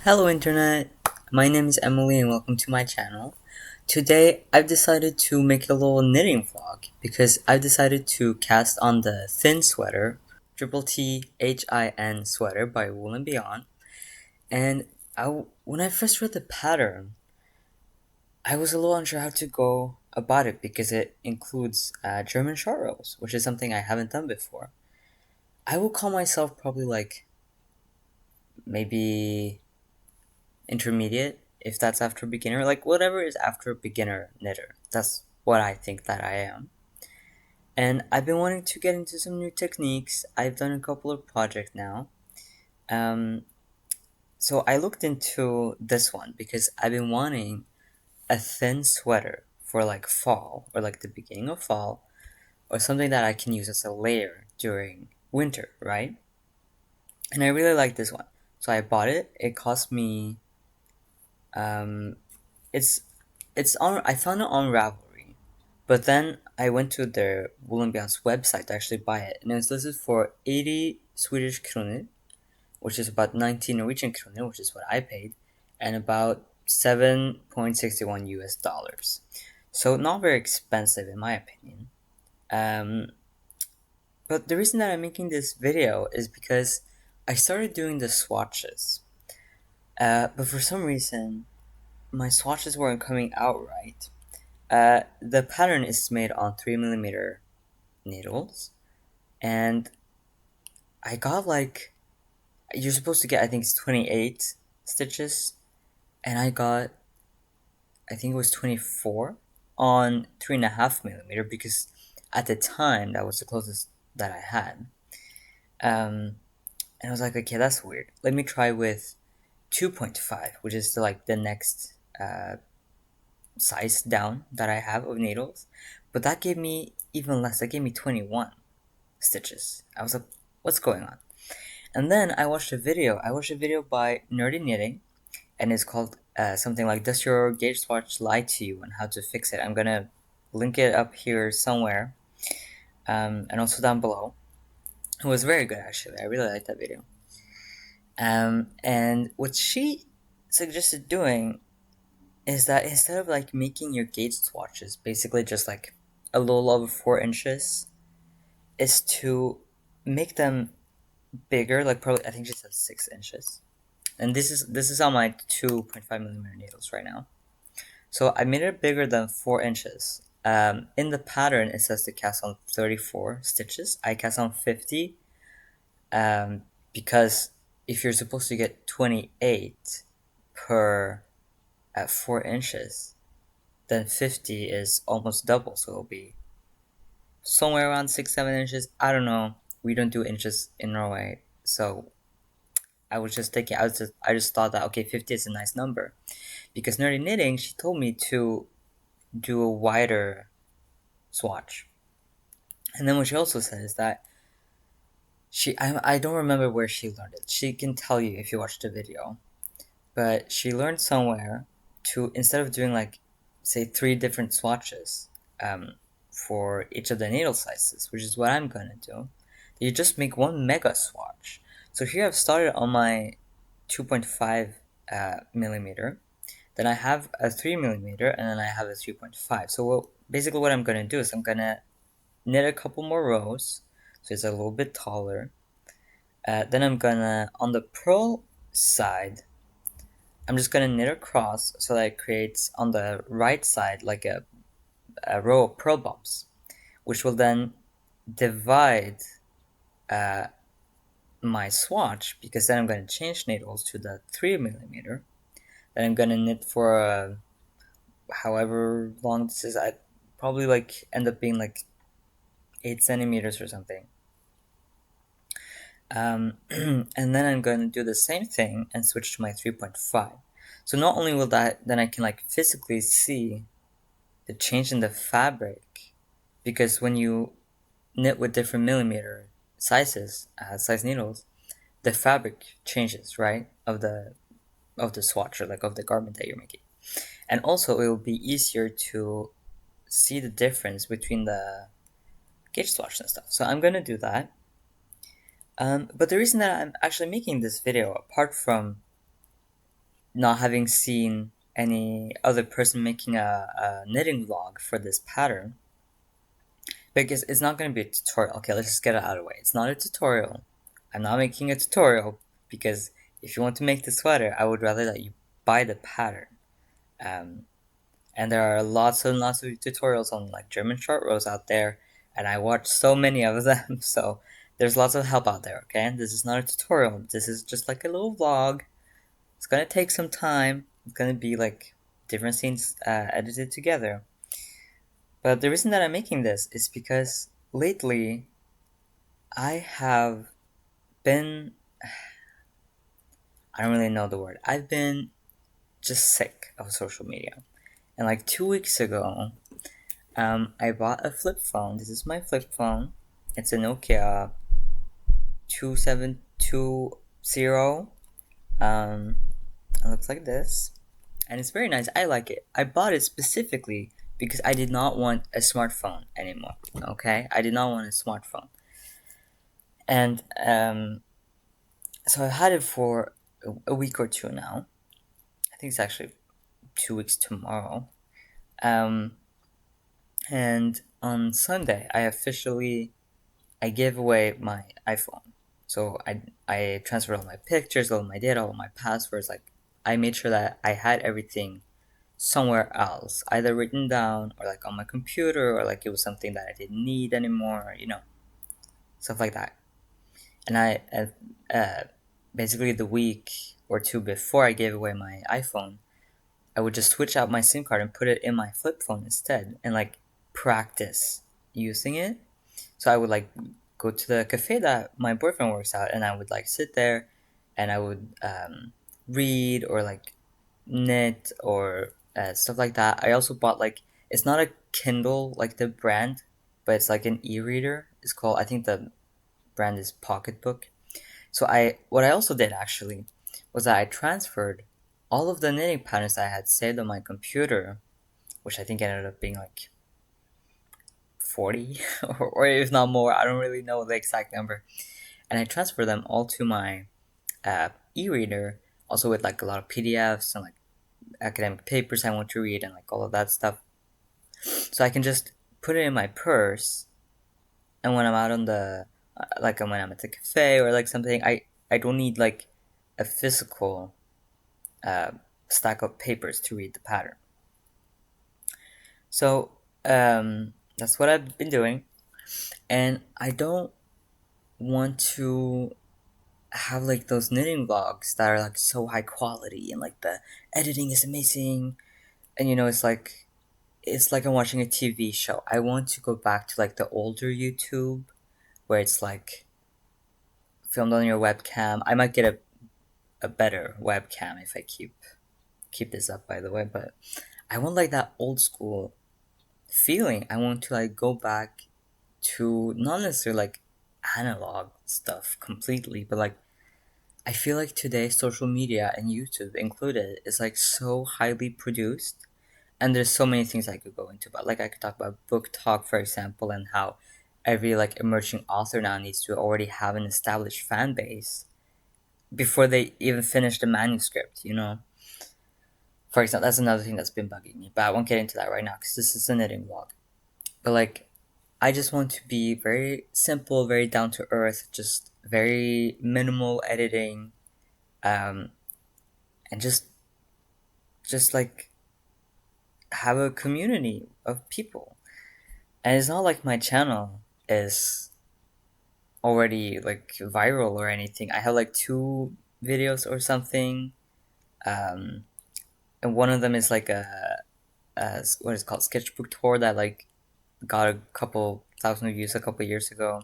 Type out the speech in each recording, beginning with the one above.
Hello Internet, my name is Emily and welcome to my channel. Today I've decided to make a little knitting vlog because I've decided to cast on the Thin Sweater, TTTHIN Sweater by Wool & Beyond. And when I first read the pattern, I was a little unsure how to go about it because it includes German short rows, which is something I haven't done before. I will call myself probably like maybe intermediate, if that's after beginner, like whatever is after beginner knitter. That's what I think that I am. And I've been wanting to get into some new techniques. I've done a couple of projects now. So I looked into this one because I've been wanting a thin sweater for like fall or like the beginning of fall or something that I can use as a layer during winter, right? And I really like this one. So I bought it. It cost me it's on, I found it on Ravelry, but then I went to their Wool & Beyond's website to actually buy it, and it was listed for 80 Swedish kroner, which is about 19 Norwegian kroner, which is what I paid, and about 7.61 US dollars. So not very expensive in my opinion. But the reason that I'm making this video is because I started doing the swatches. But for some reason, my swatches weren't coming out right. The pattern is made on 3mm needles, and I got like, you're supposed to get, I think it's 28 stitches, and I got, I think it was 24 on 3.5mm because at the time that was the closest that I had. And I was like, okay, that's weird. Let me try with 2.5, which is like the next size down that I have of needles, but that gave me even less. That gave me 21 stitches. I was like, what's going on? And then I watched a video. I watched a video by Nerdy Knitting, and it's called something like "Does your gauge swatch lie to you?" and how to fix it. I'm gonna link it up here somewhere, and also down below. It was very good actually. I really liked that video. And what she suggested doing is that instead of like making your gauge swatches basically just like a little over 4 inches, is to make them bigger, like probably I think she said 6 inches. And this is on my 2.5mm needles right now. So I made it bigger than 4 inches. In the pattern it says to cast on 34 stitches. I cast on 50 because if you're supposed to get 28 per at 4 inches, then 50 is almost double, so it'll be somewhere around 6-7 inches. I don't know. We don't do inches in Norway, so I was just thinking. I just thought that okay, 50 is a nice number, because Nerdy Knitting, she told me to do a wider swatch, and then what she also said is that I don't remember where she learned it. She can tell you if you watch the video, but she learned somewhere to, instead of doing like say 3 different swatches for each of the needle sizes, which is what I'm gonna do, you just make one mega swatch. So here I've started on my 2.5 millimeter, then I have a 3mm, and then I have a 3.5. So basically what I'm gonna do is I'm gonna knit a couple more rows, so it's a little bit taller. Then I'm gonna, on the purl side, I'm just gonna knit across so that it creates on the right side like a row of purl bumps, which will then divide my swatch, because then I'm gonna change needles to the 3mm. Then I'm gonna knit for however long this is. I probably like end up being like 8 centimeters or something. And then I'm going to do the same thing and switch to my 3.5. So not only will that, then I can like physically see the change in the fabric, because when you knit with different millimeter sizes, size needles, the fabric changes, right, of the swatch, or like of the garment that you're making. And also it will be easier to see the difference between the gauge swatch and stuff. So I'm gonna do that. But the reason that I'm actually making this video, apart from not having seen any other person making a knitting vlog for this pattern, because it's not going to be a tutorial. Okay, let's just get it out of the way. It's not a tutorial. I'm not making a tutorial because if you want to make the sweater, I would rather that you buy the pattern. And there are lots and lots of tutorials on like German short rows out there, and I watch so many of them, so there's lots of help out there, okay? This is not a tutorial. This is just like a little vlog. It's gonna take some time. It's gonna be like different scenes edited together. But the reason that I'm making this is because lately I have been, I don't really know the word, I've been just sick of social media. And like 2 weeks ago, I bought a flip phone. This is my flip phone. It's a Nokia 2720. It looks like this. And it's very nice. I like it. I bought it specifically because I did not want a smartphone anymore. Okay? I did not want a smartphone. And so I've had it for a week or two now. I think it's actually 2 weeks tomorrow. And on Sunday, I gave away my iPhone. So I transferred all my pictures, all my data, all my passwords. Like, I made sure that I had everything somewhere else, either written down or like on my computer, or like it was something that I didn't need anymore, stuff like that. And I basically the week or two before I gave away my iPhone, I would just switch out my SIM card and put it in my flip phone instead, and like practice using it. So I would like go to the cafe that my boyfriend works at, and I would like sit there and I would read or like knit or stuff like that. I also bought like, it's not a Kindle like the brand, but it's like an e-reader. It's called, I think the brand is Pocketbook. So what I also did actually was that I transferred all of the knitting patterns I had saved on my computer, which I think ended up being like 40 or if not more. I don't really know the exact number. And I transferred them all to my e-reader, also with like a lot of PDFs and like academic papers I want to read and like all of that stuff. So I can just put it in my purse, and when I'm out on the like when I'm at the cafe or like something, I don't need like a physical stack of papers to read the pattern. So that's what I've been doing, and I don't want to have like those knitting vlogs that are like so high quality and like the editing is amazing, and it's like I'm watching a TV show. I want to go back to like the older YouTube where it's like filmed on your webcam. I might get a better webcam if I keep this up, by the way, but I want like that old school feeling. I want to like go back to not necessarily like analog stuff completely, but like I feel like today social media and YouTube included is like so highly produced, and there's so many things I could go into. But like I could talk about book talk, for example, and how every like emerging author now needs to already have an established fan base before they even finish the manuscript. For example, that's another thing that's been bugging me, but I won't get into that right now because this is a knitting vlog. But like, I just want to be very simple, very down to earth, just very minimal editing, and just like have a community of people. And it's not like my channel is already like viral or anything. I have like 2 videos or something, and one of them is like a what is it called, sketchbook tour that like got a couple thousand views a couple years ago.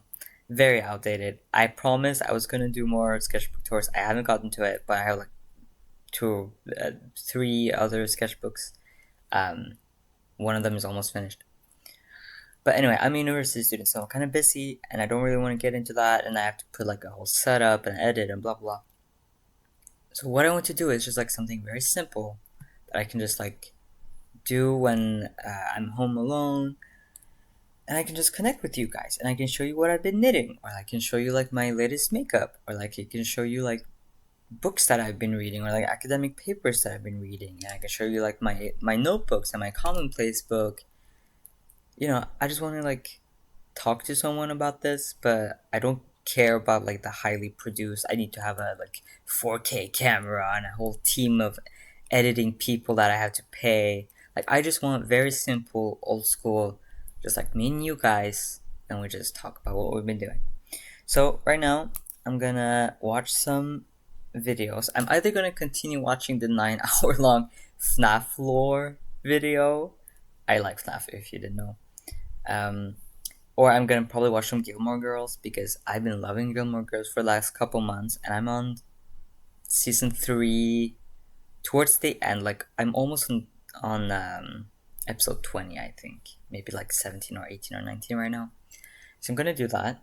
Very outdated. I promised I was gonna do more sketchbook tours. I haven't gotten to it, but I have like 3 other sketchbooks. One of them is almost finished. But anyway, I'm a university student, so I'm kind of busy, and I don't really want to get into that, and I have to put like a whole setup and edit and blah blah. So what I want to do is just like something very simple that I can just like do when I'm home alone, and I can just connect with you guys, and I can show you what I've been knitting, or I can show you like my latest makeup, or like I can show you like books that I've been reading or like academic papers that I've been reading. And I can show you like my notebooks and my commonplace book. You know, I just want to like talk to someone about this, but I don't care about like the highly produced. I need to have a like 4K camera and a whole team of editing people that I have to pay. Like I just want very simple, old school, just like me and you guys, and we just talk about what we've been doing. So right now, I'm gonna watch some videos. I'm either gonna continue watching the 9 hour long FNAF lore video. I like FNAF if you didn't know. Um, or I'm gonna probably watch some Gilmore Girls because I've been loving Gilmore Girls for the last couple months, and I'm on season 3, towards the end. Like I'm almost on episode 20, I think, maybe like 17 or 18 or 19 right now. So I'm gonna do that,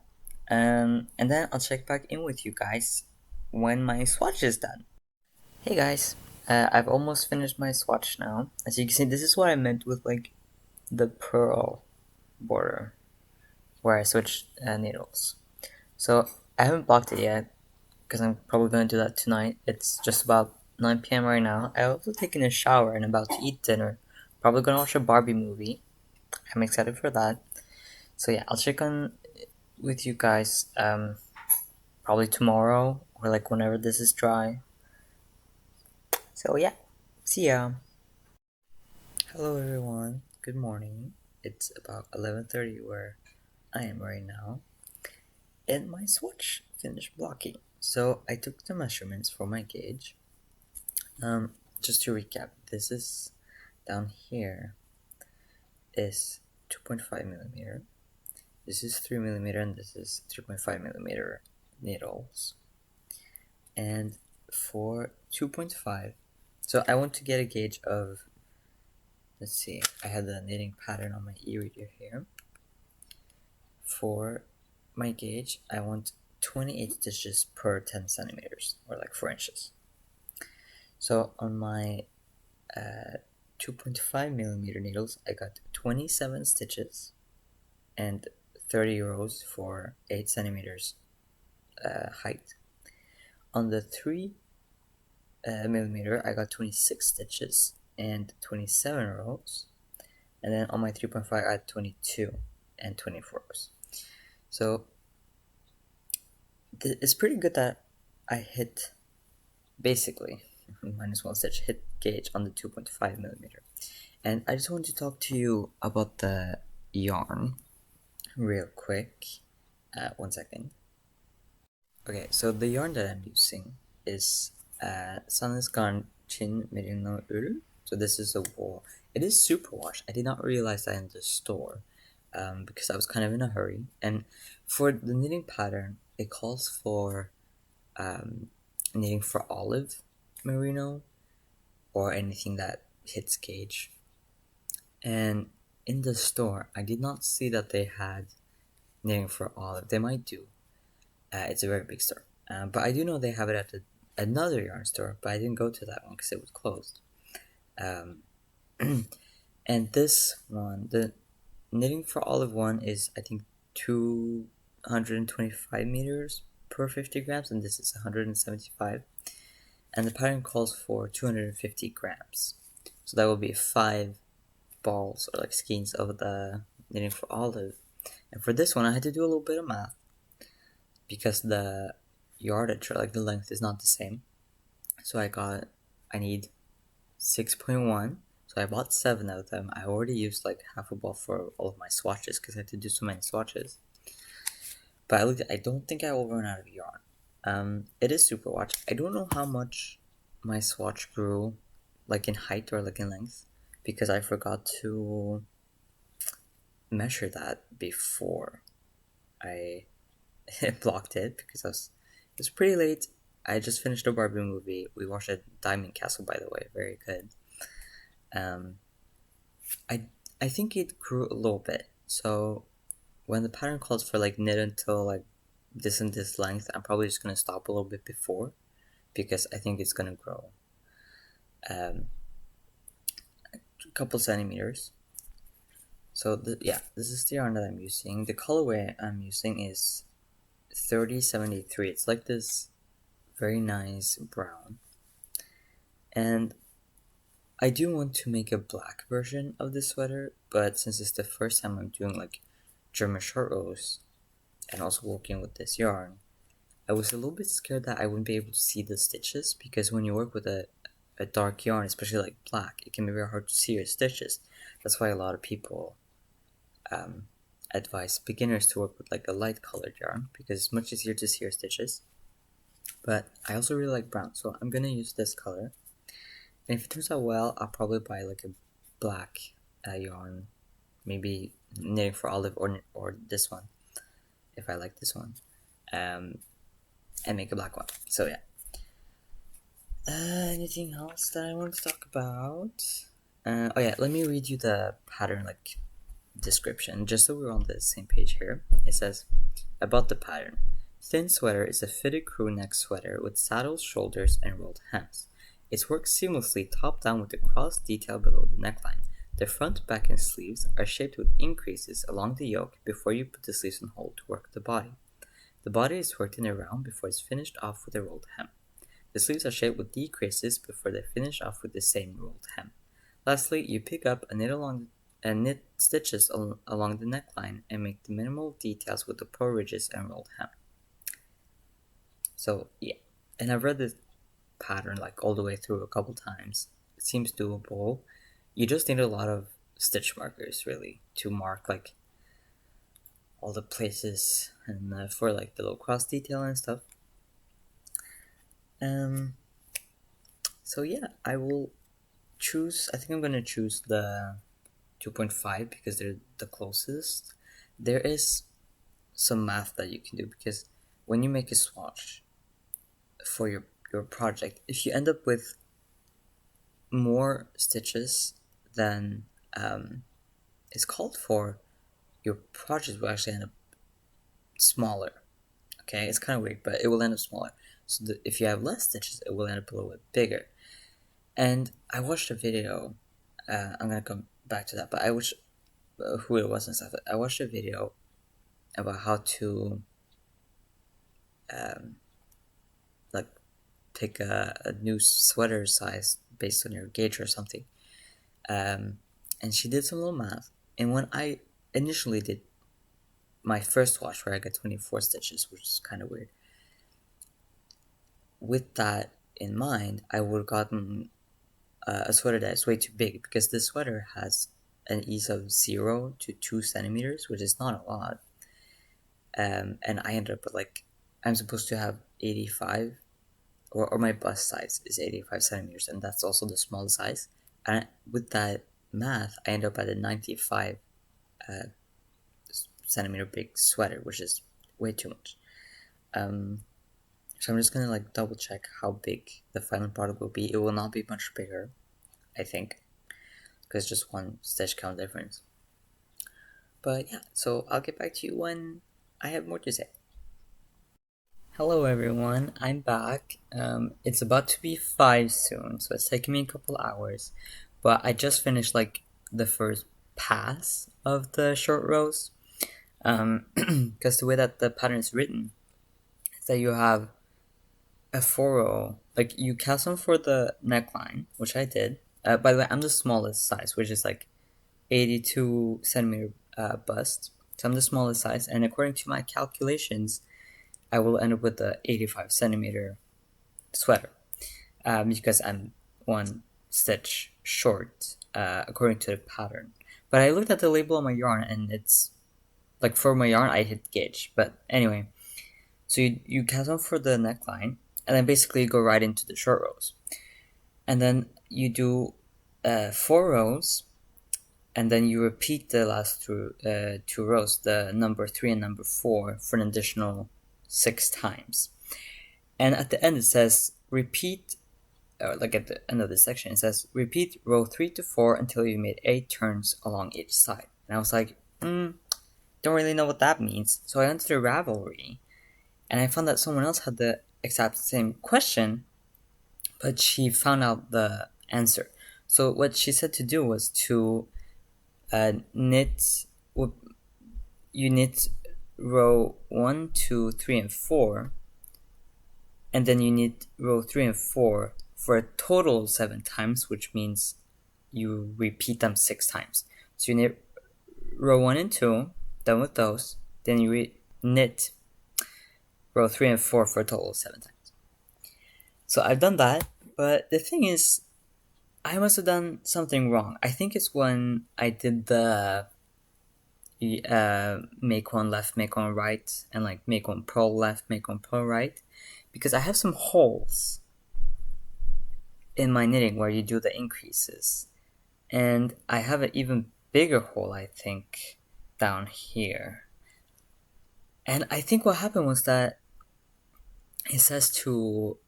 and then I'll check back in with you guys when my swatch is done. Hey guys, I've almost finished my swatch now. As you can see, this is what I meant with like the pearl border, where I switched needles. So I haven't blocked it yet because I'm probably gonna do that tonight. It's just about 9 p.m. right now. I also taken a shower and about to eat dinner. Probably gonna watch a Barbie movie. I'm excited for that. So yeah, I'll check on with you guys probably tomorrow or like whenever this is dry. So yeah, see ya. Hello everyone. Good morning. It's about 11:30 where I am right now, and my swatch finished blocking. So I took the measurements for my gauge. Just to recap, this is down here is 2.5 millimeter. This is 3 millimeter, and this is 3.5 millimeter needles. And for 2.5, so I want to get a gauge of, let's see, I had the knitting pattern on my e-reader here. For my gauge, I want 28 stitches per 10 centimeters, or like 4 inches. So on my 2.5 millimeter needles, I got 27 stitches and 30 rows for 8 centimeters height. On the 3 millimeter, I got 26 stitches and 27 rows, and then on my 3.5, I had 22 and 24 rows. So it's pretty good that I hit, basically, minus 1 stitch, hit gauge on the 2.5 millimeter. And I just want to talk to you about the yarn real quick. 1 second. Okay, so the yarn that I'm using is Sun's Garn Tynn Merinoull. So this is a wool. It is superwash. I did not realize that in the store because I was kind of in a hurry. And for the knitting pattern, it calls for knitting for olive merino or anything that hits gauge. And in the store, I did not see that they had knitting for olive. They might do. It's a very big store. But I do know they have it at another yarn store, but I didn't go to that one because it was closed. And this one, the knitting for olive one is, I think, 225 meters per 50 grams, and this is 175. And the pattern calls for 250 grams. So that will be 5 balls or like skeins of the knitting for olive. And for this one, I had to do a little bit of math because the yardage or like the length is not the same. So I need 6.1. So I bought 7 of them. I already used like half a ball for all of my swatches because I had to do so many swatches. But I don't think I will run out of yarn. It is superwash. I don't know how much my swatch grew, like in height or like in length, because I forgot to measure that before I blocked it because it was pretty late. I just finished a Barbie movie. We watched a Diamond Castle, by the way, very good. I think it grew a little bit. So when the pattern calls for like knit until like this and this length, I'm probably just gonna stop a little bit before because I think it's gonna grow a couple centimeters. So this is the yarn that I'm using. The colorway I'm using is 3073. It's like this very nice brown. And I do want to make a black version of this sweater, but since it's the first time I'm doing like German short rows and also working with this yarn, I was a little bit scared that I wouldn't be able to see the stitches, because when you work with a dark yarn, especially like black, it can be very hard to see your stitches. That's why a lot of people advise beginners to work with like a light colored yarn, because it's much easier to see your stitches. But I also really like brown, so I'm gonna use this color. And if it turns out well, I'll probably buy like a black yarn, maybe knitting for olive or this one, if I like this one, and make a black one. So yeah. Anything else that I want to talk about? Oh yeah, let me read you the pattern like description, just so we're on the same page here. It says, about the pattern. Thin sweater is a fitted crew neck sweater with saddles, shoulders, and rolled hems. It works seamlessly top down with the cross detail below the neckline. The front, back, and sleeves are shaped with increases along the yoke before you put the sleeves on hold to work the body. The body is worked in a round before it's finished off with a rolled hem. The sleeves are shaped with decreases before they finish off with the same rolled hem. Lastly, you pick up and knit stitches along the neckline and make the minimal details with the pearl ridges and rolled hem. So yeah, and I've read this pattern like all the way through a couple times. It seems doable. You just need a lot of stitch markers really to mark like all the places and for like the little cross detail and stuff. So yeah, I will choose, I think I'm gonna choose the 2.5 because they're the closest. There is some math that you can do, because when you make a swatch for your project, if you end up with more stitches than is called for, your project will actually end up smaller. Okay, it's kind of weird, but it will end up smaller. So if you have less stitches, it will end up a little bit bigger. And I watched a video, I'm gonna come back to that, but I watched who it was and stuff. I watched a video about how to like pick a new sweater size based on your gauge or something. And she did some little math, and when I initially did my first wash where I got 24 stitches, which is kind of weird, with that in mind, I would have gotten a sweater that is way too big, because this sweater has an ease of 0 to 2 centimeters, which is not a lot. And I ended up with like, I'm supposed to have 85, or my bust size is 85 centimeters, and that's also the small size. And with that math, I end up at a 95 centimeter big sweater, which is way too much. So I'm just gonna like double check how big the final product will be. It will not be much bigger, I think, because just one stitch count difference. But yeah, so I'll get back to you when I have more to say. Hello everyone, I'm back. It's about to be 5 soon, so it's taking me a couple hours, but I just finished like the first pass of the short rows, because the way that the pattern is written is that you have a 4-row, like you cast them for the neckline, which I did. By the way, I'm the smallest size, which is like 82 centimeter bust, so I'm the smallest size, and according to my calculations, I will end up with the 85 centimeter sweater, because I'm one stitch short, according to the pattern. But I looked at the label on my yarn, and it's like, for my yarn I hit gauge. But anyway, so you cast them for the neckline, and then basically go right into the short rows, and then you do 4 rows, and then you repeat the last 2 rows, the number 3 and number 4, for an additional 6 times. And at the end it says repeat, or like at the end of this section it says repeat row 3 to 4 until you made 8 turns along each side. And I was like, don't really know what that means. So I went to the Ravelry, and I found that someone else had the exact same question, but she found out the answer. So what she said to do was to knit row 1, 2, 3, and 4 and then you knit row 3 and 4 for a total of 7 times, which means you repeat them 6 times. So you knit row 1 and 2, done with those, then you knit row 3 and 4 for a total of 7 times. So I've done that, but the thing is, I must have done something wrong. I think it's when I did the make one left, make one right, and like make one purl left, make one purl right, because I have some holes in my knitting where you do the increases, and I have an even bigger hole, I think, down here. And I think what happened was that it says to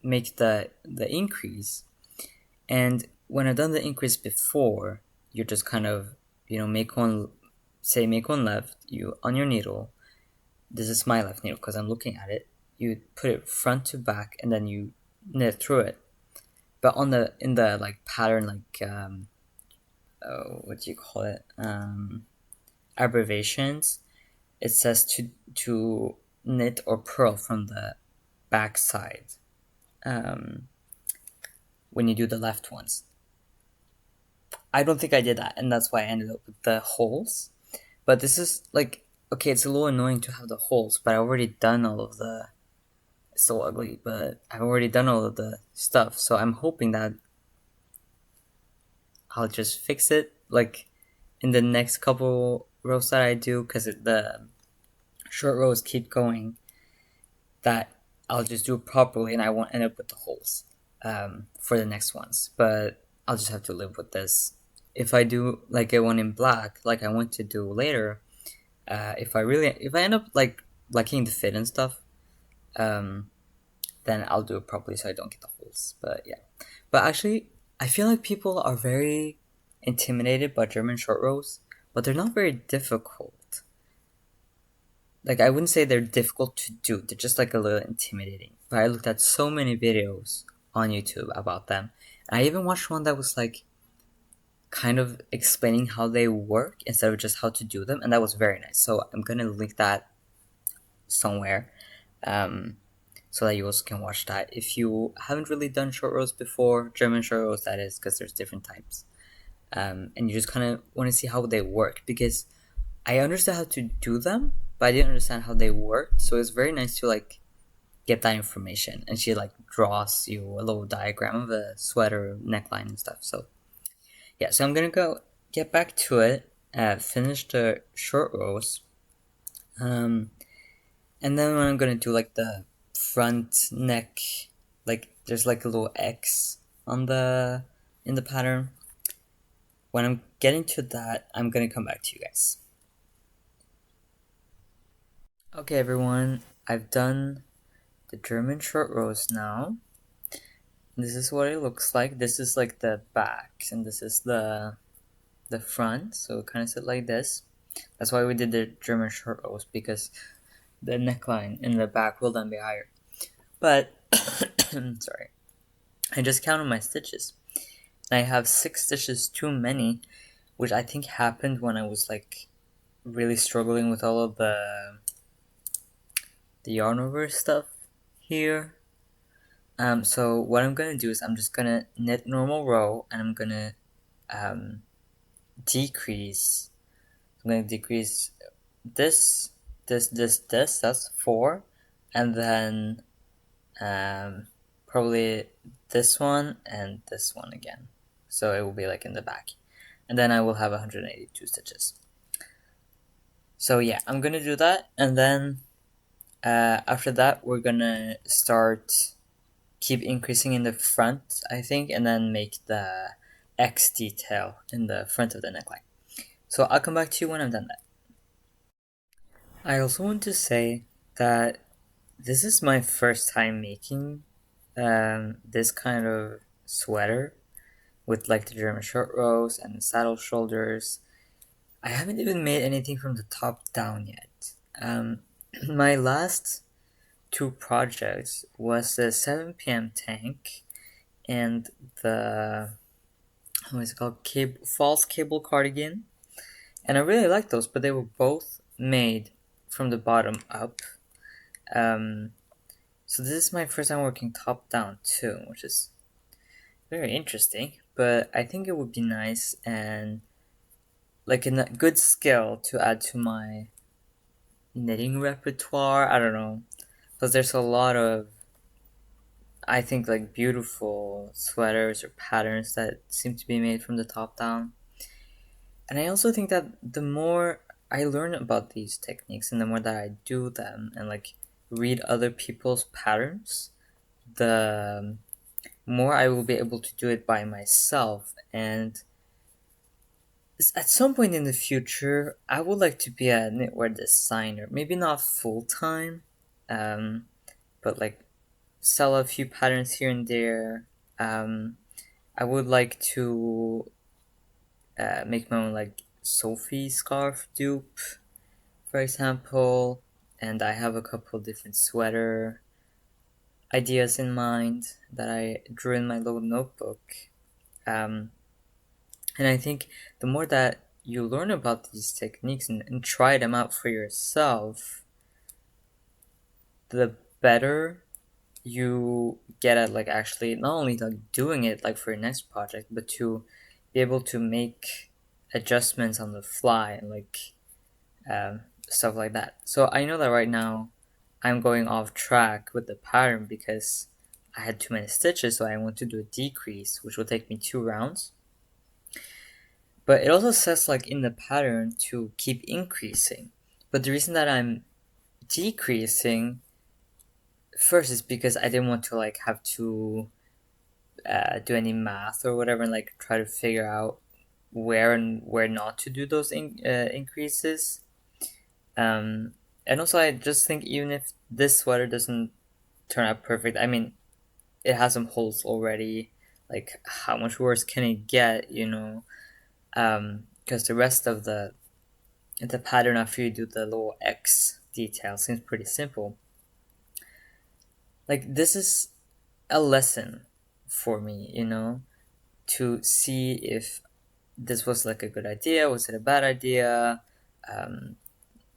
make the increase, and when I've done the increase before, you're just kind of, make one left, you on your needle, this is my left needle because I'm looking at it, you put it front to back and then you knit through it. But in the like pattern, like what do you call it, abbreviations, it says to knit or purl from the back side when you do the left ones. I don't think I did that, and that's why I ended up with the holes. But this is like, okay, it's a little annoying to have the holes, but I've already done all of the, it's so ugly, but I've already done all of the stuff, so I'm hoping that I'll just fix it, like, in the next couple rows that I do, because the short rows keep going, that I'll just do it properly, and I won't end up with the holes for the next ones, but I'll just have to live with this. If I do like get one in black, like I want to do later, if I end up like liking the fit and stuff, then I'll do it properly so I don't get the holes. But yeah, but actually, I feel like people are very intimidated by German short rows, but they're not very difficult. Like, I wouldn't say they're difficult to do, they're just like a little intimidating. But I looked at so many videos on YouTube about them, and I even watched one that was like kind of explaining how they work instead of just how to do them, and that was very nice. So I'm gonna link that somewhere, so that you also can watch that if you haven't really done short rows before, German short rows that is, because there's different types, and you just kind of want to see how they work, because I understand how to do them, but I didn't understand how they worked. So it's very nice to like get that information, and she like draws you a little diagram of a sweater neckline and stuff. So yeah, so I'm gonna go get back to it, finish the short rows, and then when I'm gonna do like the front neck, like there's like a little X in the pattern. When I'm getting to that, I'm gonna come back to you guys. Okay, everyone, I've done the German short rows now. This is what it looks like. This is like the back, and this is the front, so it kind of sit like this. That's why we did the German short rows, because the neckline in the back will then be higher. But sorry, I just counted my stitches, and I have 6 stitches too many, which I think happened when I was like really struggling with all of the Yarnworx stuff here. So what I'm gonna do is I'm just gonna knit normal row, and I'm gonna decrease. I'm gonna decrease this, that's 4, and then probably this one and this one again. So it will be like in the back, and then I will have 182 stitches. So yeah, I'm gonna do that, and then after that we're gonna keep increasing in the front, I think, and then make the X detail in the front of the neckline. So I'll come back to you when I've done that. I also want to say that this is my first time making this kind of sweater with like the German short rows and the saddle shoulders. I haven't even made anything from the top down yet. My last 2 projects was the 7 p.m. tank and the, what is it called, false cable cardigan, and I really liked those, but they were both made from the bottom up, So this is my first time working top down too, which is very interesting, but I think it would be nice and like a good skill to add to my knitting repertoire. I don't know, because there's a lot of, I think, like beautiful sweaters or patterns that seem to be made from the top down. And I also think that the more I learn about these techniques and the more that I do them and like read other people's patterns, the more I will be able to do it by myself. And at some point in the future, I would like to be a knitwear designer. Maybe not full time, but like sell a few patterns here and there. I would like to make my own like Sophie scarf dupe, for example. And I have a couple different sweater ideas in mind that I drew in my little notebook. And I think the more that you learn about these techniques and try them out for yourself, the better you get at like actually not only like doing it like for your next project, but to be able to make adjustments on the fly and like stuff like that. So I know that right now I'm going off track with the pattern because I had too many stitches, so I want to do a decrease, which will take me 2 rounds. But it also says like in the pattern to keep increasing. But the reason that I'm decreasing first is because I didn't want to like have to do any math or whatever and like try to figure out where and where not to do those increases. And also I just think even if this sweater doesn't turn out perfect, I mean, it has some holes already. Like, how much worse can it get, you know? Because the rest of the pattern after you do the little X detail seems pretty simple. Like, this is a lesson for me, you know, to see if this was like a good idea, was it a bad idea,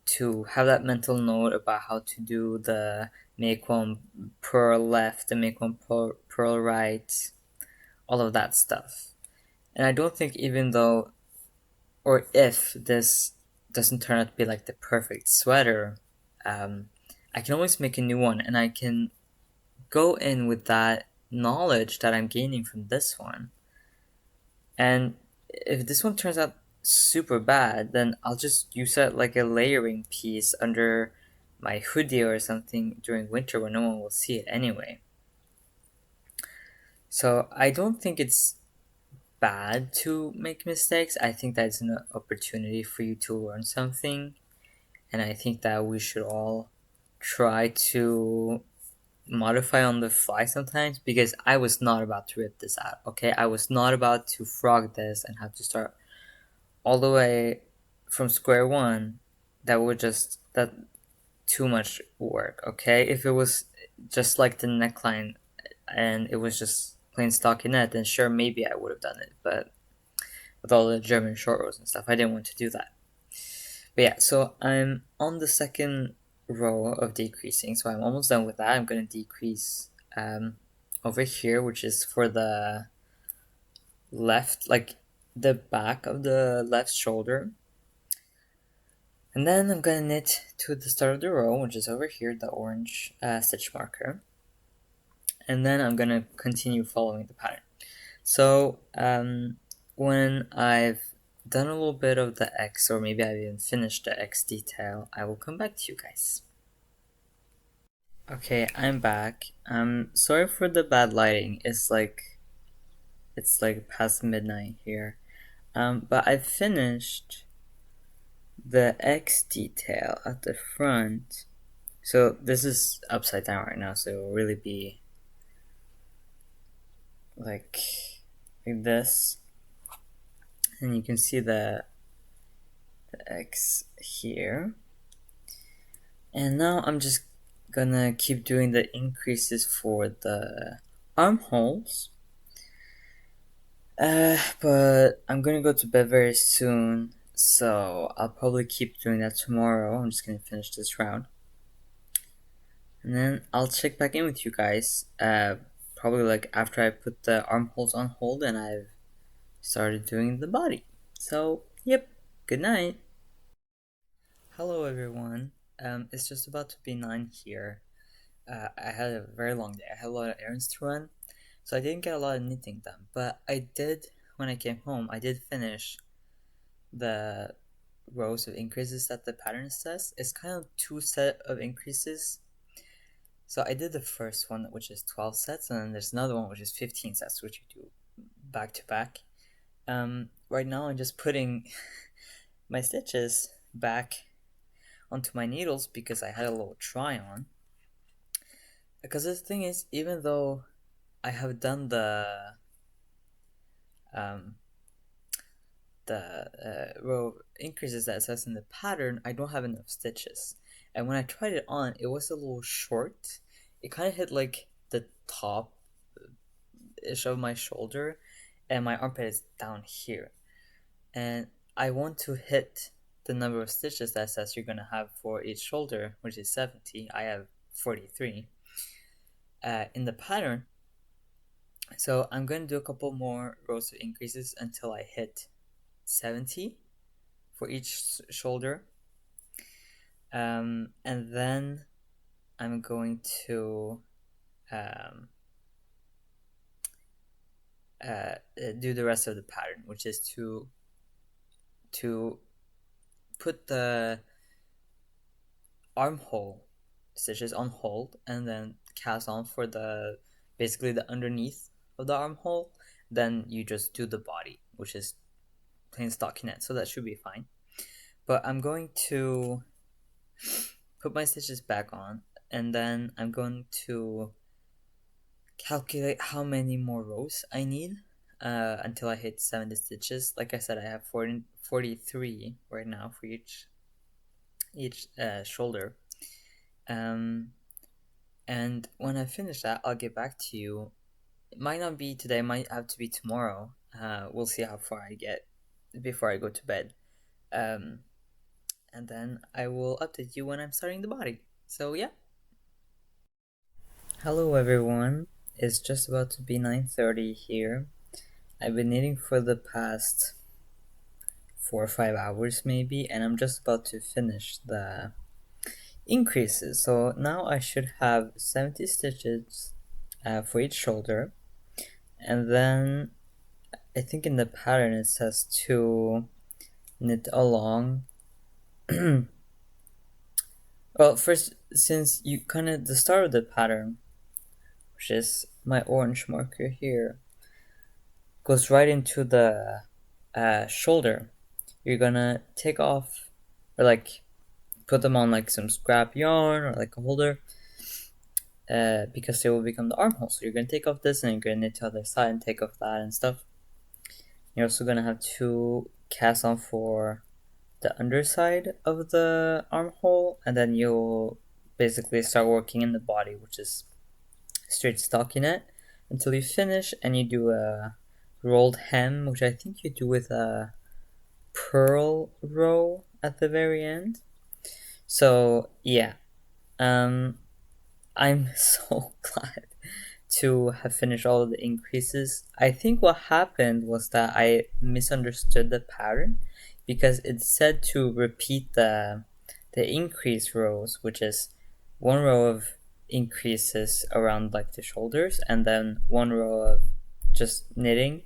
to have that mental note about how to do the make one purl left and make one purl right, all of that stuff. And I don't think even though, or if this doesn't turn out to be like the perfect sweater, I can always make a new one and I can go in with that knowledge that I'm gaining from this one. And if this one turns out super bad, then I'll just use it like a layering piece under my hoodie or something during winter where no one will see it anyway. So I don't think it's bad to make mistakes. I think that's an opportunity for you to learn something. And I think that we should all try to modify on the fly sometimes, because I was not about to rip this out, okay? I was not about to frog this and have to start all the way from square one. That too much work, okay? If it was just like the neckline and it was just plain stockinette, then sure, maybe I would have done it, but with all the German short rows and stuff, I didn't want to do that. But yeah, so I'm on the second row of decreasing, so I'm almost done with that. I'm going to decrease over here, which is for the left, like the back of the left shoulder. And then I'm going to knit to the start of the row, which is over here, the orange stitch marker. And then I'm going to continue following the pattern. So when I've done a little bit of the X, or maybe I've even finished the X detail, I will come back to you guys. Okay, I'm back. Sorry for the bad lighting. It's like past midnight here. But I finished the X detail at the front. So this is upside down right now, so it will really be like this. And you can see the X here. And now I'm just gonna keep doing the increases for the armholes. But I'm gonna go to bed very soon, so I'll probably keep doing that tomorrow. I'm just gonna finish this round. and then I'll check back in with you guys, probably like after I put the armholes on hold and I've started doing the body. So, yep, good night. Hello everyone. It's just about to be 9 here. I had a very long day. I had a lot of errands to run, so I didn't get a lot of knitting done. But I did, when I came home, I did finish the rows of increases that the pattern says. It's kind of 2 set of increases. So I did the first one, which is 12 sets, and then there's another one which is 15 sets, which you do back to back. Right now I'm just putting my stitches back onto my needles because I had a little try on. Because the thing is, even though I have done the row increases that it says in the pattern, I don't have enough stitches. And when I tried it on, it was a little short. It kind of hit like the top ish of my shoulder, and my armpit is down here. And I want to hit the number of stitches that says you're gonna have for each shoulder, which is 70. I have 43 in the pattern. So I'm gonna do a couple more rows of increases until I hit 70 for each shoulder, and then I'm going to do the rest of the pattern, which is to put the armhole stitches on hold and then cast on for the basically the underneath of the armhole. Then you just do the body, which is plain stockinette, so that should be fine. But I'm going to put my stitches back on, and then I'm going to calculate how many more rows I need until I hit 70 stitches. Like I said, I have 43 right now for each shoulder. And when I finish that, I'll get back to you. It might not be today, it might have to be tomorrow. We'll see how far I get before I go to bed. And then I will update you when I'm starting the body. So yeah. Hello everyone. It's just about to be 9:30 here. I've been knitting for the past 4 or 5 hours maybe, and I'm just about to finish the increases. So now I should have 70 stitches for each shoulder, and then I think in the pattern it says to knit along. Well, first, since you kind of the start of the pattern, which is my orange marker here, goes right into the shoulder, you're gonna take off or like put them on like some scrap yarn or like a holder, because they will become the armhole. So you're gonna take off this and you're gonna knit to the other side and take off that and stuff. You're also gonna have to cast on for the underside of the armhole, and then you'll basically start working in the body, which is straight stockinette, until you finish, and you do a rolled hem, which I think you do with a purl row at the very end. So yeah, I'm so glad to have finished all of the increases. I think what happened was that I misunderstood the pattern, because it said to repeat the increase rows, which is one row of increases around like the shoulders and then one row of just knitting,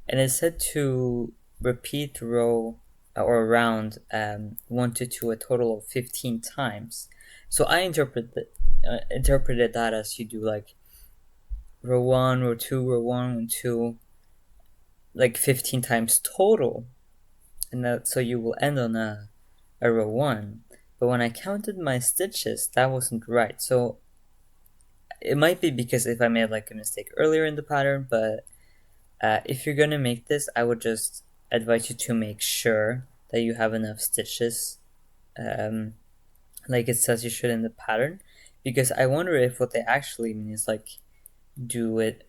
and it said to repeat row or round 1 to 2 a total of 15 times. So I interpreted that as you do like row 1, row 2, row 1, row 2, like 15 times total, and that so you will end on a row 1. But when I counted my stitches, that wasn't right. So it might be because if I made like a mistake earlier in the pattern, but if you're gonna make this, I would just advise you to make sure that you have enough stitches, like it says you should in the pattern, because I wonder if what they actually mean is like do it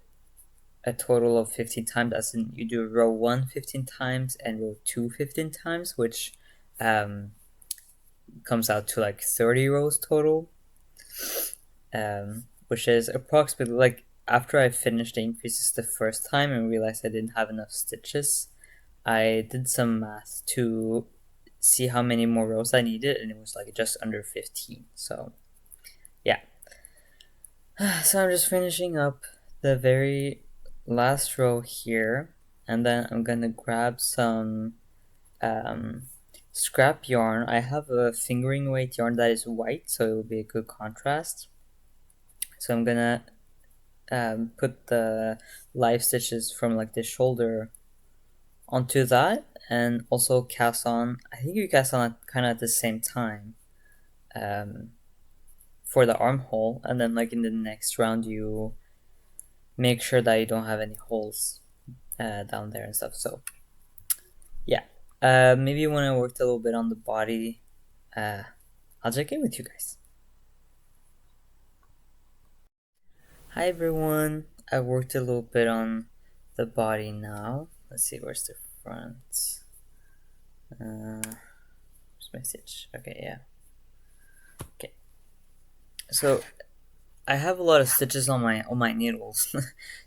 a total of 15 times, as in you do row 1 15 times and row 2 15 times, which comes out to like 30 rows total. which is approximately like after I finished the increases the first time and realized I didn't have enough stitches, I did some math to see how many more rows I needed, and it was like just under 15. So yeah. So I'm just finishing up the very last row here, and then I'm gonna grab some scrap yarn. I have a fingering weight yarn that is white, so it will be a good contrast. So I'm gonna put the live stitches from like the shoulder onto that, and also cast on. I think you cast on kind of at the same time for the armhole, and then like in the next round you make sure that you don't have any holes down there and stuff. So yeah, maybe when I worked a little bit on the body, I'll check in with you guys. Hi everyone, I worked a little bit on the body now. Let's see, where's the front? Where's my stitch? Okay, yeah. Okay. So I have a lot of stitches on my needles.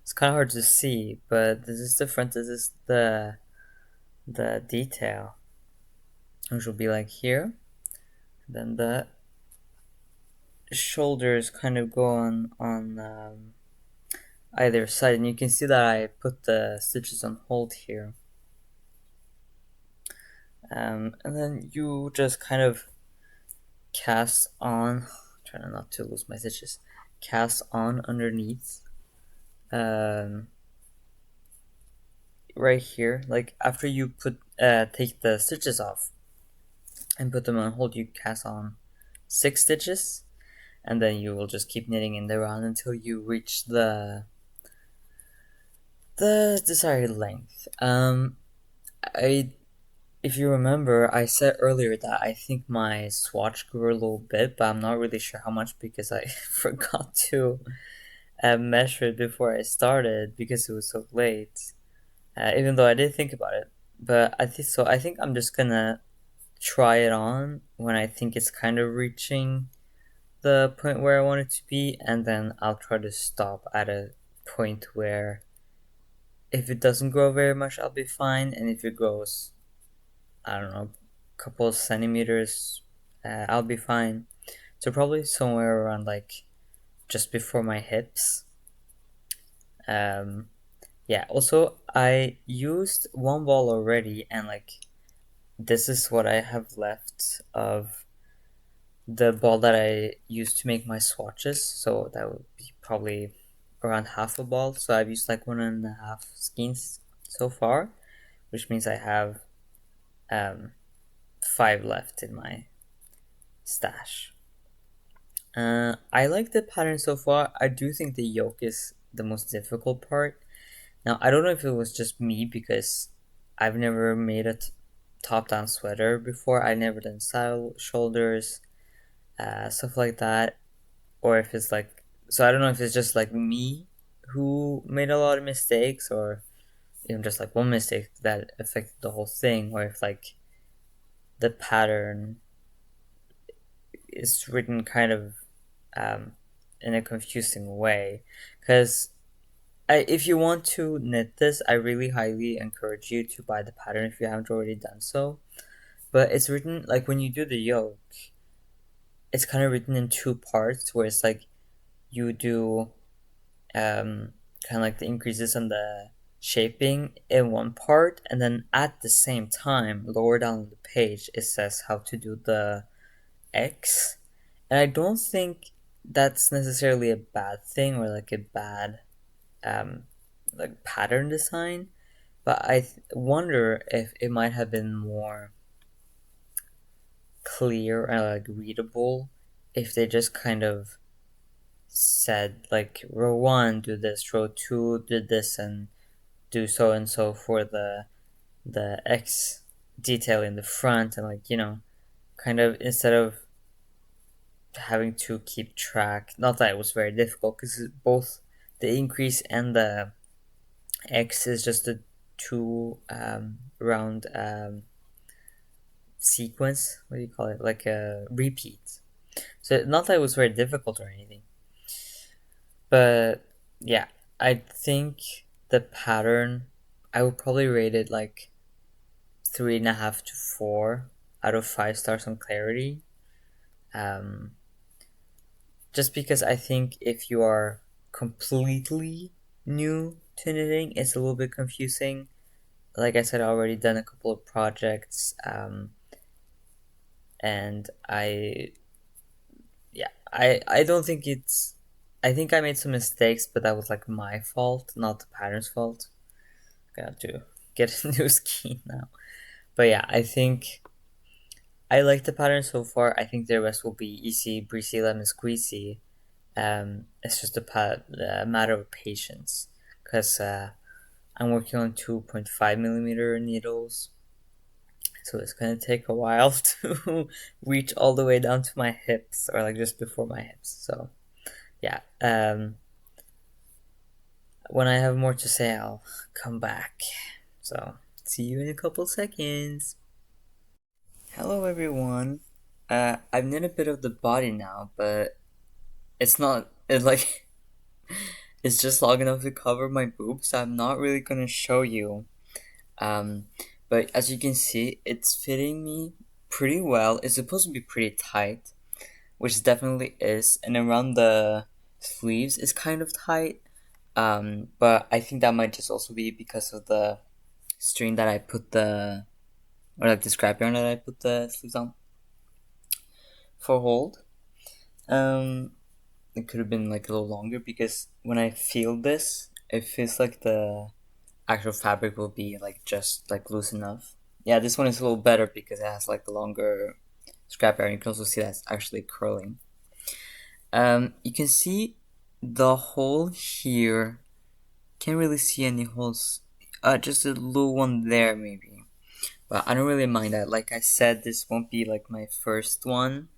It's kind of hard to see, but this is the front. This is the detail, which will be like here. Then the shoulders kind of go on either side, and you can see that I put the stitches on hold here. And then you just kind of cast on, trying not to lose my stitches, cast on underneath, right here. Like after you take the stitches off and put them on hold, you cast on 6 stitches, and then you will just keep knitting in the round until you reach the desired length. If you remember, I said earlier that I think my swatch grew a little bit, but I'm not really sure how much because I forgot to measure it before I started because it was so late. Even though I did think about it, but I think I'm just gonna try it on when I think it's kind of reaching the point where I want it to be, and then I'll try to stop at a point where if it doesn't grow very much, I'll be fine, and if it grows, I don't know, a couple of centimeters, I'll be fine. So probably somewhere around like just before my hips. Yeah, also I used one ball already, and like this is what I have left of the ball that I used to make my swatches, so that would be probably around half a ball. So I've used like 1.5 skeins so far, which means I have 5 left in my stash. I like the pattern so far. I do think the yoke is the most difficult part. Now, I don't know if it was just me because I've never made a top-down sweater before. I never done saddle shoulders, stuff like that, or if it's like, so I don't know if it's just like me who made a lot of mistakes, or even just like one mistake that affected the whole thing, or if like the pattern is written kind of in a confusing way. Because if you want to knit this, I really highly encourage you to buy the pattern if you haven't already done so. But it's written like when you do the yoke, it's kind of written in 2 parts, where it's like you do kind of like the increases and the shaping in one part, and then at the same time lower down the page it says how to do the X. And I don't think that's necessarily a bad thing or like a bad like pattern design, but I wonder if it might have been more clear and like readable if they just kind of said like row 1 do this, row 2 did this, and do so and so for the X detail in the front, and like, you know, kind of instead of having to keep track. Not that it was very difficult because both the increase and the X is just a 2 round sequence. What do you call it? Like a repeat. So not that it was very difficult or anything. But yeah, I think the pattern, I would probably rate it like 3.5 to 4 out of 5 stars on clarity. Um, just because I think if you are completely new to knitting, it's a little bit confusing. Like I said, I already done a couple of projects, and I don't think it's. I think I made some mistakes, but that was like my fault, not the pattern's fault. I have to get a new skein now. But yeah, I think I like the pattern so far. I think the rest will be easy, breezy, lemon squeezy. It's just a matter of patience because I'm working on 2.5 millimeter needles, so it's gonna take a while to reach all the way down to my hips or like just before my hips. So yeah, when I have more to say, I'll come back. So see you in a couple seconds. Hello everyone. I've knit a bit of the body now, but it's not it like it's just long enough to cover my boobs. So I'm not really gonna show you. Um, but as you can see, it's fitting me pretty well. It's supposed to be pretty tight, which definitely is, and around the sleeves is kind of tight. But I think that might just also be because of the string that I put the or like the scrap yarn that I put the sleeves on for hold. Um, it could have been like a little longer because when I feel this, it feels like the actual fabric will be like just like loose enough. Yeah, this one is a little better because it has like a longer scrap yarn. You can also see that's actually curling. You can see the hole here. Can't really see any holes. Just a little one there maybe. But I don't really mind that. Like I said, this won't be like my first one.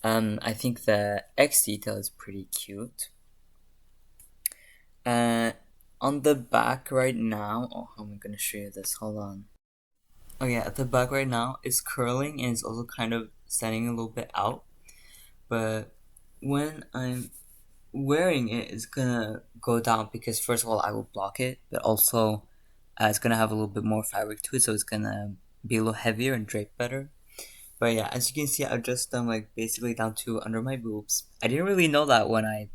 I think the X detail is pretty cute. Uh, on the back right now, oh, how am I gonna show you this? Hold on. Oh yeah, at the back right now, it's curling and it's also kind of standing a little bit out. But when I'm wearing it, it's gonna go down because first of all, I will block it, but also it's gonna have a little bit more fabric to it, so it's gonna be a little heavier and drape better. But yeah, as you can see, I've just done like basically down to under my boobs. I didn't really know that when I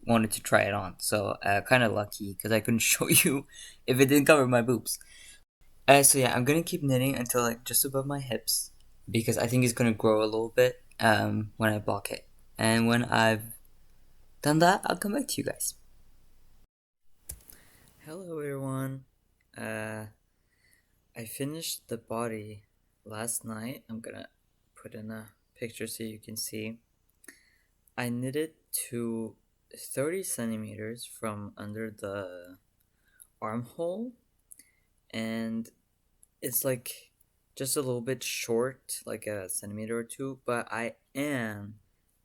wanted to try it on, so kind of lucky because I couldn't show you if it didn't cover my boobs. So yeah, I'm gonna keep knitting until like just above my hips because I think it's gonna grow a little bit when I block it, and when I've done that, I'll come back to you guys. Hello everyone. Uh, I finished the body last night. I'm gonna put in a picture so you can see. I knitted to 30 centimeters from under the armhole, and it's like just a little bit short, like a centimeter or two, but I am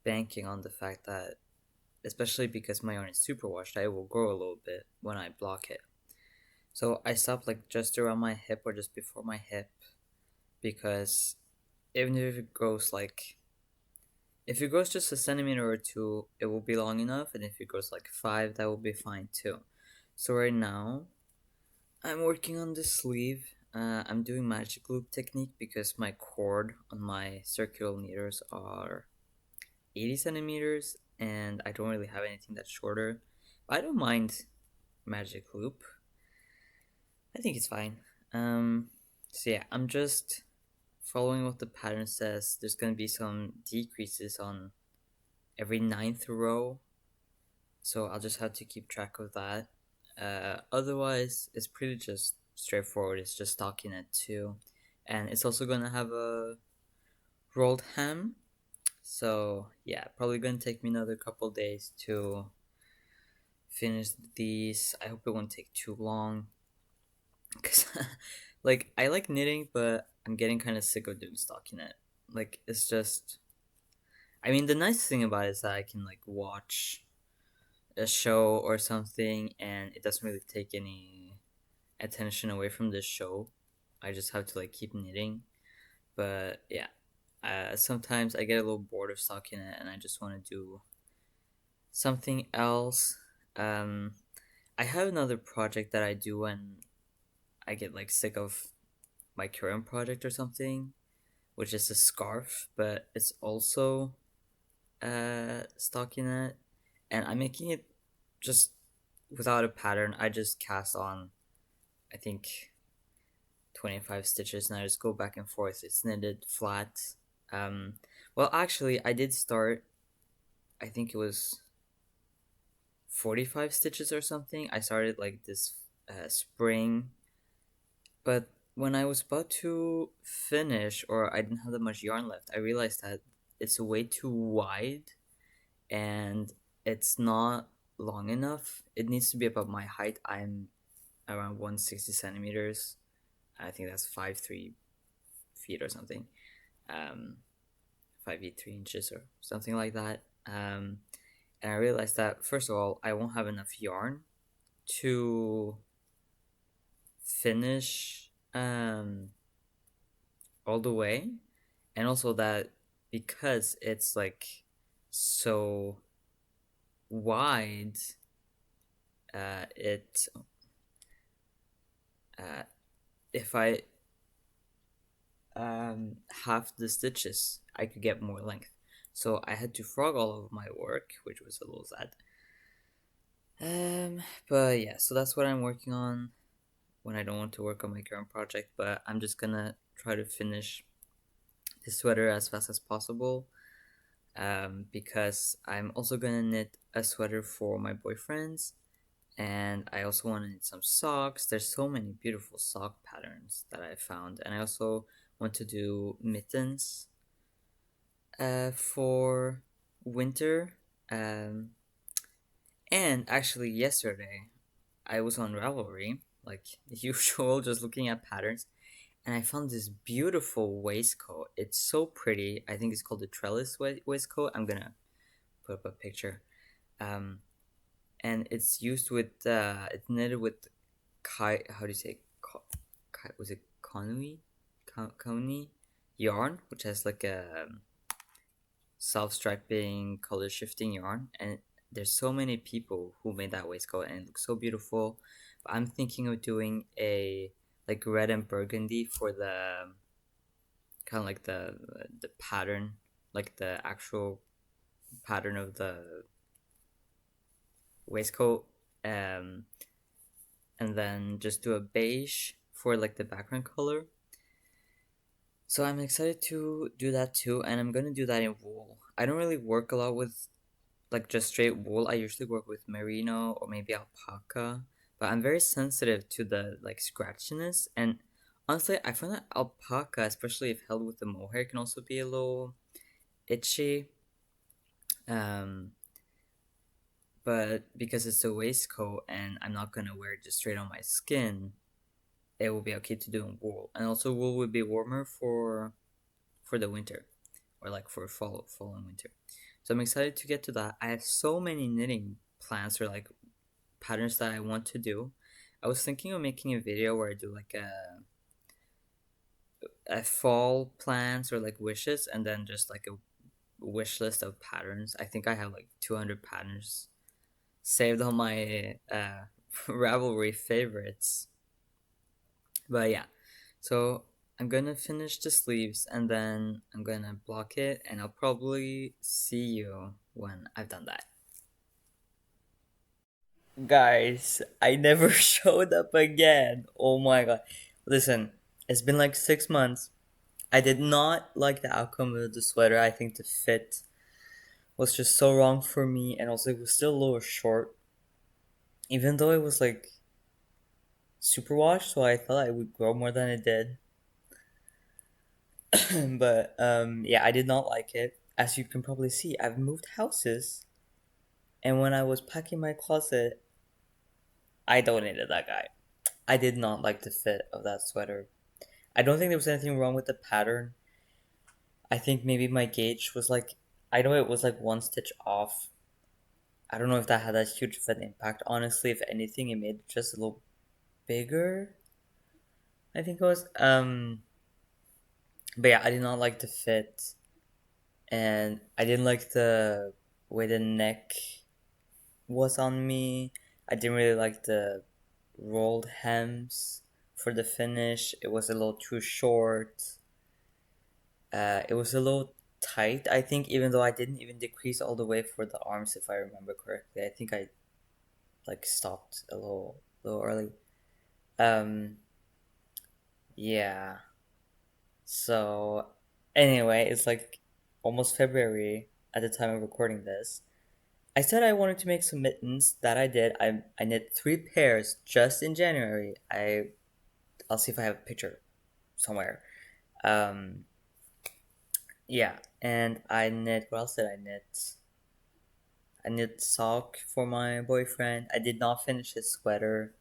banking on the fact that, especially because my yarn is super washed, I will grow a little bit when I block it. So I stopped like just around my hip or just before my hip because even if it grows like if it grows just a centimeter or two, it will be long enough, and if it grows like 5, that will be fine too. So right now, I'm working on the sleeve. I'm doing magic loop technique because my cord on my circular knitters are 80 centimeters, and I don't really have anything that's shorter. I don't mind magic loop. I think it's fine. So yeah, I'm just following what the pattern says. There's gonna be some decreases on every ninth row, so I'll just have to keep track of that. Otherwise, it's pretty just straightforward. It's just stockinette too, and it's also gonna have a rolled hem. So yeah, probably gonna take me another couple days to finish these. I hope it won't take too long, cause like I like knitting, but I'm getting kind of sick of doing stockinette. Like it's just, I mean, the nice thing about it is that I can like watch a show or something and it doesn't really take any attention away from the show. I just have to like keep knitting. But yeah, sometimes I get a little bored of stocking it and I just want to do Something else, I have another project that I do when I get like sick of my current project or something, which is a scarf, but it's also stockinette, and I'm making it just without a pattern. I just cast on, I think, 25 stitches, and I just go back and forth. It's knitted flat. Um, well, actually, I did start, I think it was 45 stitches or something. I started like this spring, but when I was about to finish, or I didn't have that much yarn left, I realized that it's way too wide and it's not long enough. It needs to be about my height. I'm around 160 centimeters. I think that's 5'3" or something. 5 feet 3 inches or something like that. And I realized that first of all, I won't have enough yarn to finish all the way, and also that because it's like so wide, it if I half the stitches, I could get more length. So I had to frog all of my work, which was a little sad. But yeah, so that's what I'm working on when I don't want to work on my current project. But I'm just gonna try to finish this sweater as fast as possible. Because I'm also gonna knit a sweater for my boyfriends, and I also want to knit some socks. There's so many beautiful sock patterns that I found, and I also want to do mittens for winter. And actually, yesterday I was on Ravelry, like usual, just looking at patterns, and I found this beautiful waistcoat. It's so pretty. I think it's called the Trellis waistcoat. I'm gonna put up a picture. Um, and it's used with it's knitted with how do you say was it Koni yarn, which has like a self-striping color shifting yarn, and there's so many people who made that waistcoat and it looks so beautiful. But I'm thinking of doing a like red and burgundy for the kind of like the pattern, like the actual pattern of the waistcoat, um and then just do a beige for like the background color. So I'm excited to do that too, and I'm gonna do that in wool. I don't really work a lot with like just straight wool. I usually work with merino or maybe alpaca, but I'm very sensitive to the like scratchiness. And honestly, I find that alpaca, especially if held with the mohair, can also be a little itchy. Um, but because it's a waistcoat and I'm not gonna wear it just straight on my skin, it will be okay to do in wool. And also, wool would be warmer for the winter, or like for fall and winter. So I'm excited to get to that. I have so many knitting plans or like patterns that I want to do. I was thinking of making a video where I do like a fall plans or like wishes, and then just like a wish list of patterns. I think I have like 200 patterns saved on my Ravelry favorites. But yeah, so I'm gonna finish the sleeves and then I'm gonna block it, and I'll probably see you when I've done that. Guys, I never showed up again. Oh my god. Listen, it's been like 6 months. I did not like the outcome of the sweater. I think the fit was just so wrong for me, and also it was still a little short. Even though it was like super washed, so I thought it would grow more than it did. But yeah, I did not like it. As you can probably see, I've moved houses, and when I was packing my closet, I donated that guy. I did not like the fit of that sweater. I don't think there was anything wrong with the pattern. I think maybe my gauge was like, I know it was like one stitch off. I don't know if that had that huge of an impact. Honestly, if anything, it made it just a little bigger. I think it was. But yeah, I did not like the fit, and I didn't like the way the neck. was on me. I didn't really like the rolled hems for the finish. It was a little too short. It was a little tight, I think, even though I didn't even decrease all the way for the arms, if I remember correctly. I think I like stopped a little early. Yeah. So anyway, it's like almost February at the time of recording this. I said I wanted to make some mittens. That I did. I knit 3 pairs just in January. I'll see if I have a picture somewhere. Um, yeah, and I knit. What else did I knit? I knit sock for my boyfriend. I did not finish his sweater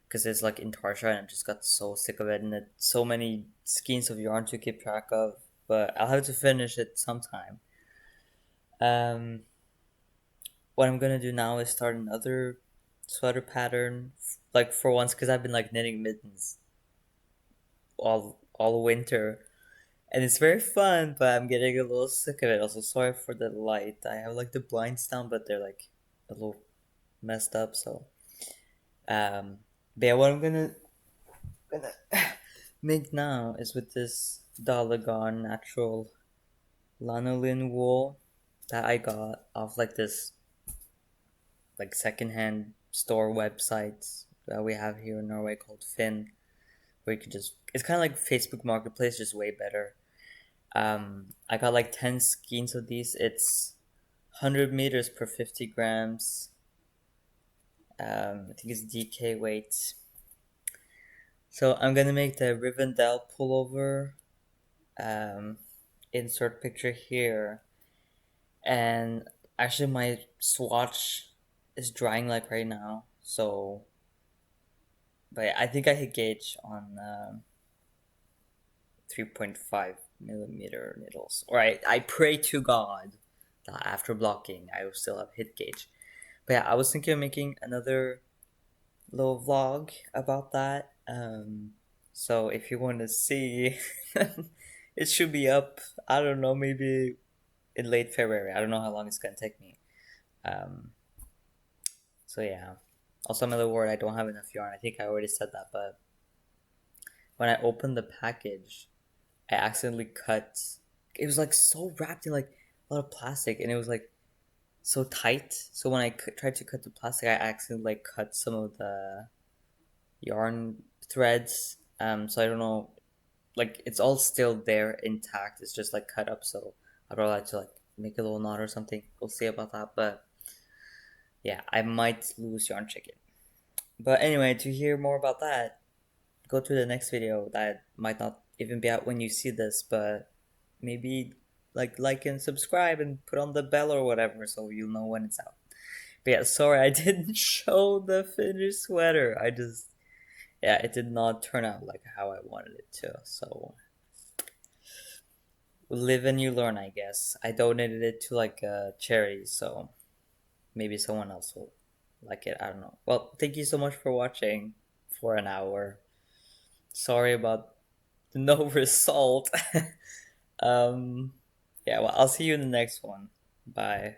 because it's like in Tarsha, and I just got so sick of it, and it's so many skeins of yarn to keep track of. But I'll have to finish it sometime. Um, what I'm gonna do now is start another sweater pattern, like for once, because I've been like knitting mittens all winter, and it's very fun. But I'm getting a little sick of it. Also, sorry for the light. I have like the blinds down, but they're like a little messed up. So, but yeah, what I'm gonna make now is with this Garn natural lanolin wool that I got off like this like secondhand store websites that we have here in Norway called Finn, where you can just, it's kind of like Facebook Marketplace, just way better. I got like 10 skeins of these. It's 100 meters per 50 grams. I think it's DK weight. So I'm gonna make the Rivendell pullover. Insert picture here. And actually my swatch is drying like right now. So, but I think I hit gauge on 3.5 millimeter needles. Or I pray to God that after blocking I will still have hit gauge. But yeah, I was thinking of making another little vlog about that. So if you want to see, it should be up. I don't know, maybe in late February. I don't know how long it's gonna take me. So yeah. Also, another word, I don't have enough yarn. I think I already said that, but when I opened the package, I accidentally cut. It was like so wrapped in like a lot of plastic, and it was like so tight. So when I tried to cut the plastic, I accidentally like cut some of the yarn threads. So I don't know. Like it's all still there intact. It's just like cut up. So I'd rather like to like make a little knot or something. We'll see about that. But yeah, I might lose yarn chicken. But anyway, to hear more about that, go to the next video that might not even be out when you see this, but maybe like and subscribe and put on the bell or whatever so you'll know when it's out. But yeah, sorry I didn't show the finished sweater. Yeah, it did not turn out like how I wanted it to. So live and you learn, I guess. I donated it to like a charity, so maybe someone else will like it. I don't know. Well, thank you so much for watching for an hour. Sorry about the no result. Yeah, well, I'll see you in the next one. Bye.